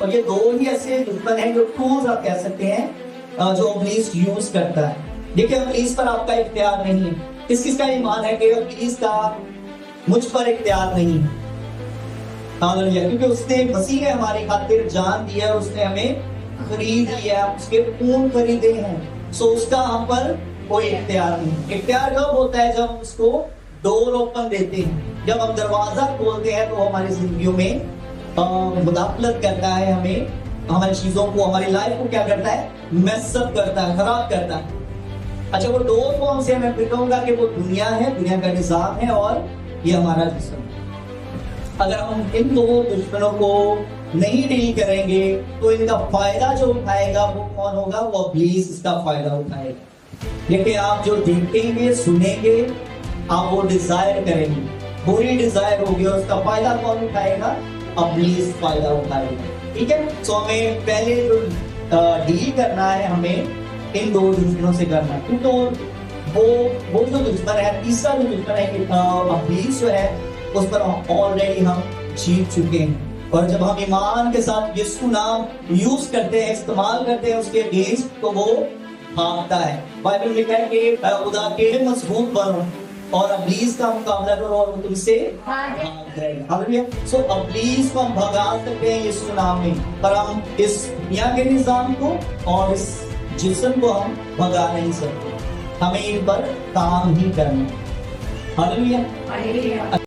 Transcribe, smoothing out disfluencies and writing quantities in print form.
और ये दो ही ऐसे दुश्मन हैं जो टूल्स आप कह सकते हैं जो इब्लीस यूज करता है। देखिए इब्लीस पर आपका इख्तियार नहीं है। किस किस का ईमान है कि इब्लीस का मुझ पर इख्तियार नहीं है? हालेलुया, क्योंकि उसने मसीह ने हमारी खातिर जान दी है, उसने हमें खरीद लिया, उसके खून खरीदे हैं। सो उसका हम पर कोई इख्तियार नहीं। इख्तियार कब होता है? जब उसको डोर ओपन देते हैं, जब हम दरवाजा खोलते हैं तो हमारी जिंदगियों में मुदाखलत करता है, हमें हमारी चीजों को, हमारी लाइफ को क्या करता है? मैसअप करता है, खराब करता है। अच्छा, वो डोर कौन से? मैं कहूंगा कि वो दुनिया है, दुनिया का निजाम है और ये हमारा जिस्म है। अगर हम इन दो दुश्मनों को नहीं डील करेंगे तो इनका फायदा जो उठाएगा वो कौन होगा? वो इब्लीस इसका फायदा उठाएगा। देखिए, आप जो देखेंगे, सुनेंगे, आप वो डिजायर करेंगे, बुरी डिजायर होगी और उसका फायदा कौन उठाएगा? इब्लीस फायदा उठाएगा। ठीक है, तो हमें पहले जो डील करना है, हमें इन दो दुश्मनों से करना है। तो वो जो दुश्मन है, तीसरा जो दुश्मन है इब्लीस जो है, उस पर ऑलरेडी हम जीत चुके हैं। और जब हम ईमान के साथ यीशु नाम यूज करते हैं, इस्तेमाल करते हैं उसके अगेंस्ट, तो वो भागता है। बाइबल में लिखा है कि खुदा के मजबूत बनो और इब्लीस का मुकाबला करो और वो तुमसे भाग जाएगा। हालेलुया। सो इब्लीस को हम भगा सकते हैं यीशु नाम में, पर हम इस दुनिया के निजाम को और इस जिस्म को हम भगा नहीं सकते। हमें इन पर काम ही करना है। हालेलुया।